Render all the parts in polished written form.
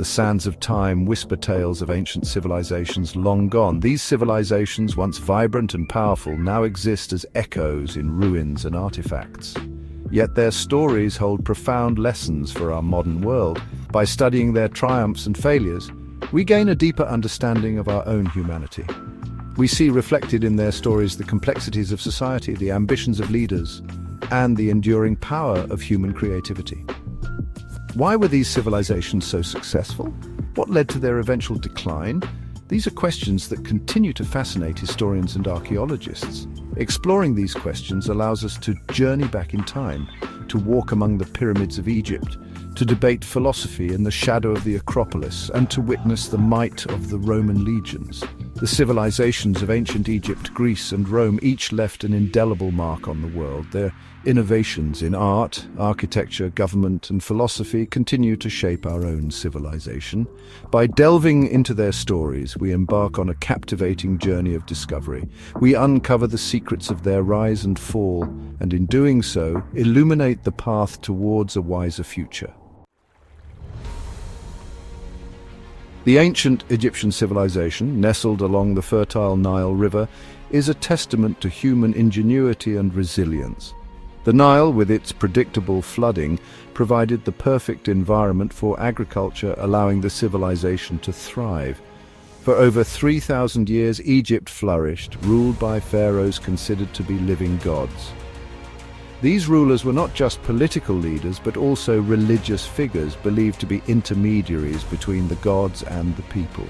the sands of time whisper tales of ancient civilizations long gone. These civilizations, once vibrant and powerful, now exist as echoes in ruins and artifacts. Yet their stories hold profound lessons for our modern world. By studying their triumphs and failures, we gain a deeper understanding of our own humanity. We see reflected in their stories the complexities of society, the ambitions of leaders, and the enduring power of human creativity. Why were these civilizations so successful? What led to their eventual decline? These are questions that continue to fascinate historians and archaeologists. Exploring these questions allows us to journey back in time, to walk among the pyramids of Egypt, to debate philosophy in the shadow of the Acropolis, and to witness the might of the Roman legions. The civilizations of ancient Egypt, Greece, and Rome each left an indelible mark on the world. Their innovations in art, architecture, government, and philosophy continue to shape our own civilization. By delving into their stories, we embark on a captivating journey of discovery. We uncover the secrets of their rise and fall, and in doing so, illuminate the path towards a wiser future. The ancient Egyptian civilization, nestled along the fertile Nile River, is a testament to human ingenuity and resilience. The Nile, with its predictable flooding, provided the perfect environment for agriculture, allowing the civilization to thrive. For over 3,000 years, Egypt flourished, ruled by pharaohs considered to be living gods. These rulers were not just political leaders, but also religious figures believed to be intermediaries between the gods and the people.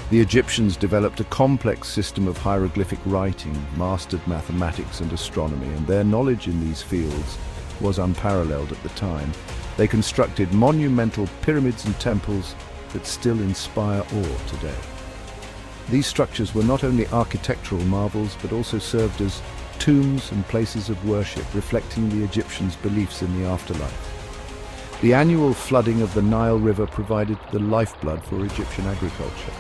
The Egyptians developed a complex system of hieroglyphic writing, mastered mathematics and astronomy, and their knowledge in these fields was unparalleled at the time. They constructed monumental pyramids and temples that still inspire awe today. These structures were not only architectural marvels, but also served as tombs and places of worship, reflecting the Egyptians' beliefs in the afterlife. The annual flooding of the Nile River provided the lifeblood for Egyptian agriculture.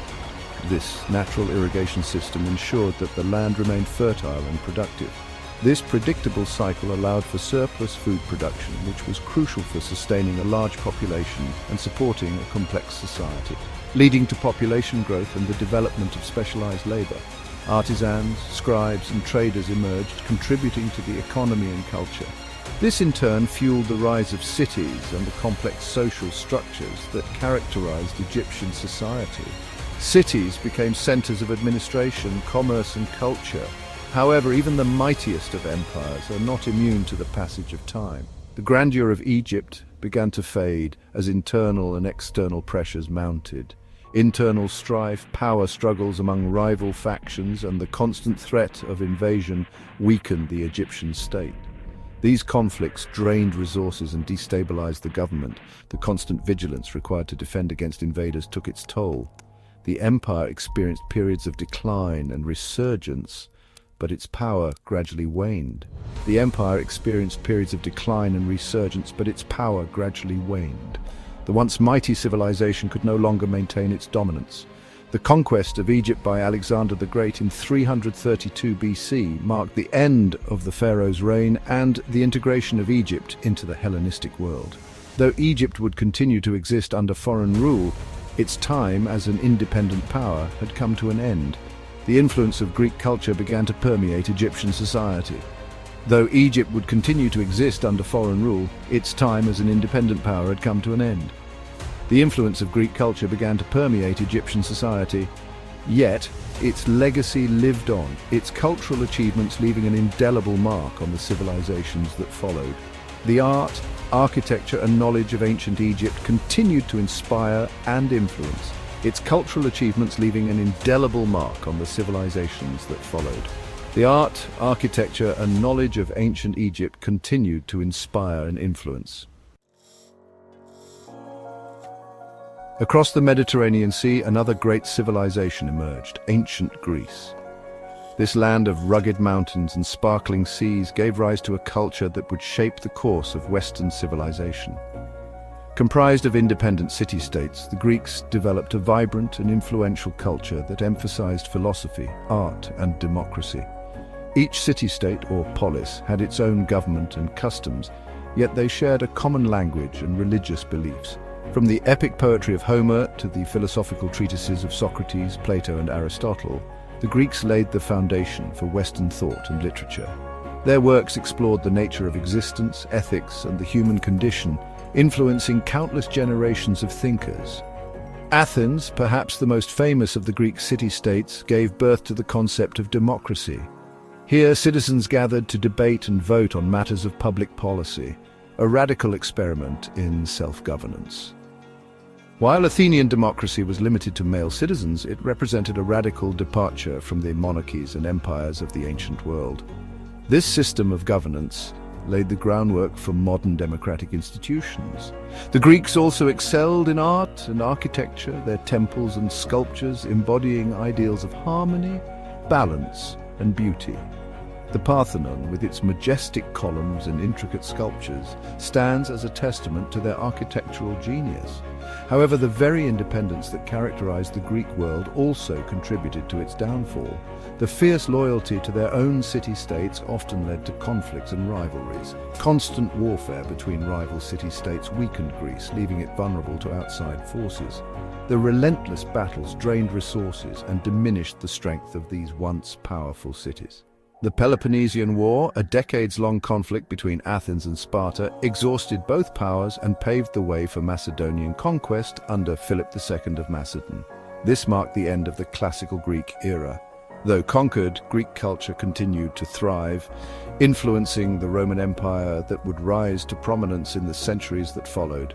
This natural irrigation system ensured that the land remained fertile and productive. This predictable cycle allowed for surplus food production, which was crucial for sustaining a large population and supporting a complex society, leading to population growth and the development of specialized labor. Artisans, scribes, and traders emerged, contributing to the economy and culture. This in turn fueled the rise of cities and the complex social structures that characterized Egyptian society. Cities became centers of administration, commerce, and culture. However, even the mightiest of empires are not immune to the passage of time. The grandeur of Egypt began to fade as internal and external pressures mounted. Internal strife, power struggles among rival factions, and the constant threat of invasion weakened the Egyptian state. These conflicts drained resources and destabilized the government. The constant vigilance required to defend against invaders took its toll. The empire experienced periods of decline and resurgence, but its power gradually waned. The empire experienced periods of decline and resurgence, but its power gradually waned. The once mighty civilization could no longer maintain its dominance. The conquest of Egypt by Alexander the Great in 332 BC marked the end of the pharaoh's reign and the integration of Egypt into the Hellenistic world. Though Egypt would continue to exist under foreign rule, its time as an independent power had come to an end. The influence of Greek culture began to permeate Egyptian society. Though Egypt would continue to exist under foreign rule, its time as an independent power had come to an end. The influence of Greek culture began to permeate Egyptian society, yet its legacy lived on, its cultural achievements leaving an indelible mark on the civilizations that followed. The art, architecture, and knowledge of ancient Egypt continued to inspire and influence, its cultural achievements leaving an indelible mark on the civilizations that followed. The art, architecture, and knowledge of ancient Egypt continued to inspire and influence. Across the Mediterranean Sea, another great civilization emerged, ancient Greece. This land of rugged mountains and sparkling seas gave rise to a culture that would shape the course of Western civilization. Comprised of independent city-states, the Greeks developed a vibrant and influential culture that emphasized philosophy, art, and democracy. Each city-state, or polis, had its own government and customs, yet they shared a common language and religious beliefs. From the epic poetry of Homer to the philosophical treatises of Socrates, Plato, and Aristotle, the Greeks laid the foundation for Western thought and literature. Their works explored the nature of existence, ethics, and the human condition, influencing countless generations of thinkers. Athens, perhaps the most famous of the Greek city-states, gave birth to the concept of democracy. Here, citizens gathered to debate and vote on matters of public policy, a radical experiment in self-governance. While Athenian democracy was limited to male citizens, it represented a radical departure from the monarchies and empires of the ancient world. This system of governance laid the groundwork for modern democratic institutions. The Greeks also excelled in art and architecture, their temples and sculptures embodying ideals of harmony, balance, and beauty. The Parthenon, with its majestic columns and intricate sculptures, stands as a testament to their architectural genius. However, the very independence that characterized the Greek world also contributed to its downfall. The fierce loyalty to their own city-states often led to conflicts and rivalries. Constant warfare between rival city-states weakened Greece, leaving it vulnerable to outside forces. The relentless battles drained resources and diminished the strength of these once powerful cities. The Peloponnesian War, a decades-long conflict between Athens and Sparta, exhausted both powers and paved the way for Macedonian conquest under Philip II of Macedon. This marked the end of the classical Greek era. Though conquered, Greek culture continued to thrive, influencing the Roman Empire that would rise to prominence in the centuries that followed.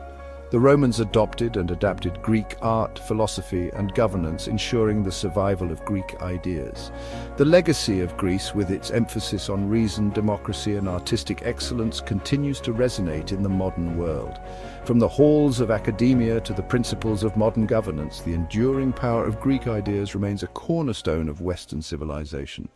The Romans adopted and adapted Greek art, philosophy, and governance, ensuring the survival of Greek ideas. The legacy of Greece, with its emphasis on reason, democracy, and artistic excellence, continues to resonate in the modern world. From the halls of academia to the principles of modern governance, the enduring power of Greek ideas remains a cornerstone of Western civilization.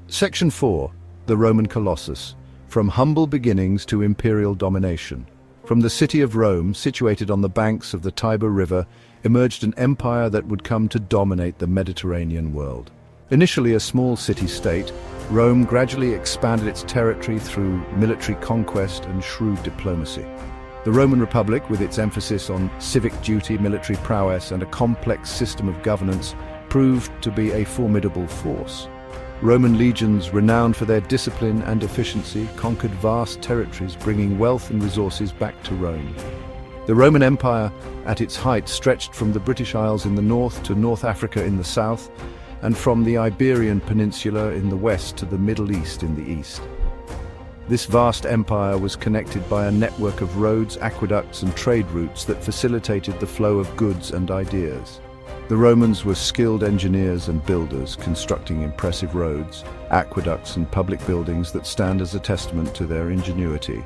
Section 4. The Roman Colossus. From humble beginnings to imperial domination. From the city of Rome, situated on the banks of the Tiber River, emerged an empire that would come to dominate the Mediterranean world. Initially a small city-state, Rome gradually expanded its territory through military conquest and shrewd diplomacy. The Roman Republic, with its emphasis on civic duty, military prowess, and a complex system of governance, proved to be a formidable force. Roman legions, renowned for their discipline and efficiency, conquered vast territories, bringing wealth and resources back to Rome. The Roman Empire, at its height, stretched from the British Isles in the north to North Africa in the south, and from the Iberian Peninsula in the west to the Middle East in the east. This vast empire was connected by a network of roads, aqueducts, and trade routes that facilitated the flow of goods and ideas. The Romans were skilled engineers and builders, constructing impressive roads, aqueducts, and public buildings that stand as a testament to their ingenuity.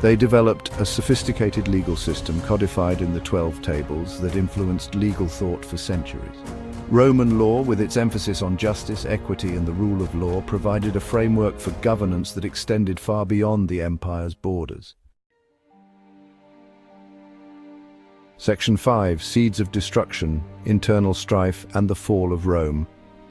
They developed a sophisticated legal system codified in the 12 Tables that influenced legal thought for centuries. Roman law, with its emphasis on justice, equity, and the rule of law, provided a framework for governance that extended far beyond the empire's borders. Section 5. Seeds of Destruction, Internal Strife, and the Fall of Rome.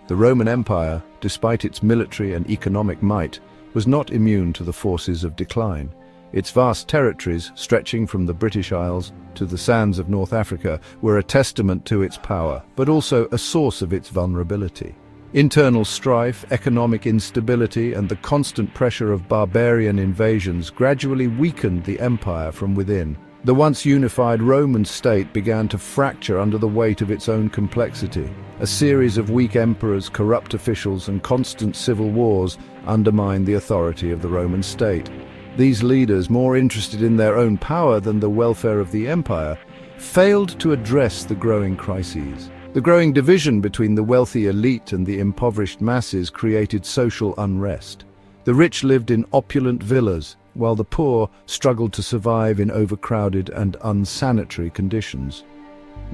The Roman Empire, despite its military and economic might, was not immune to the forces of decline. Its vast territories, stretching from the British Isles to the sands of North Africa, were a testament to its power, but also a source of its vulnerability. Internal strife, economic instability, and the constant pressure of barbarian invasions gradually weakened the empire from within. The once unified Roman state began to fracture under the weight of its own complexity. A series of weak emperors, corrupt officials, and constant civil wars undermined the authority of the Roman state. These leaders, more interested in their own power than the welfare of the empire, failed to address the growing crises. The growing division between the wealthy elite and the impoverished masses created social unrest. The rich lived in opulent villas, while the poor struggled to survive in overcrowded and unsanitary conditions.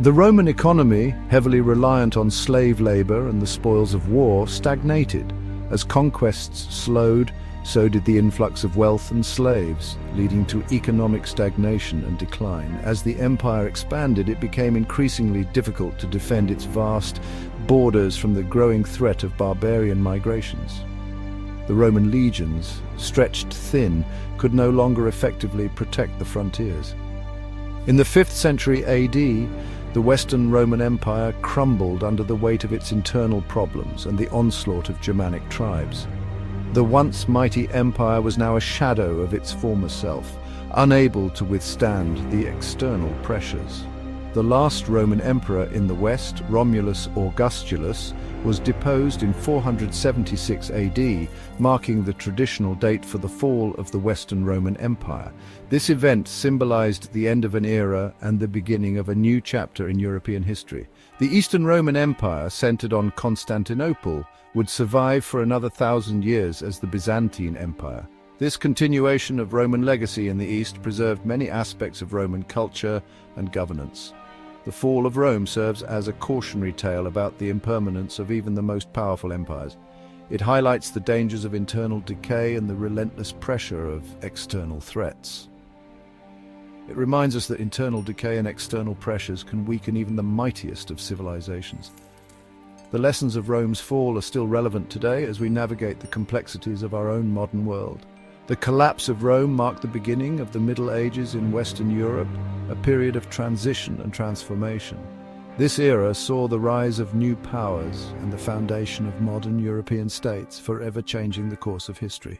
The Roman economy, heavily reliant on slave labor and the spoils of war, stagnated. As conquests slowed, so did the influx of wealth and slaves, leading to economic stagnation and decline. As the empire expanded, it became increasingly difficult to defend its vast borders from the growing threat of barbarian migrations. The Roman legions, stretched thin, could no longer effectively protect the frontiers. In the 5th century AD, the Western Roman Empire crumbled under the weight of its internal problems and the onslaught of Germanic tribes. The once mighty empire was now a shadow of its former self, unable to withstand the external pressures. The last Roman emperor in the West, Romulus Augustulus, was deposed in 476 AD, marking the traditional date for the fall of the Western Roman Empire. This event symbolized the end of an era and the beginning of a new chapter in European history. The Eastern Roman Empire, centered on Constantinople, would survive for another 1,000 years as the Byzantine Empire. This continuation of Roman legacy in the East preserved many aspects of Roman culture and governance. The fall of Rome serves as a cautionary tale about the impermanence of even the most powerful empires. It highlights the dangers of internal decay and the relentless pressure of external threats. It reminds us that internal decay and external pressures can weaken even the mightiest of civilizations. The lessons of Rome's fall are still relevant today as we navigate the complexities of our own modern world. The collapse of Rome marked the beginning of the Middle Ages in Western Europe, a period of transition and transformation. This era saw the rise of new powers and the foundation of modern European states, forever changing the course of history.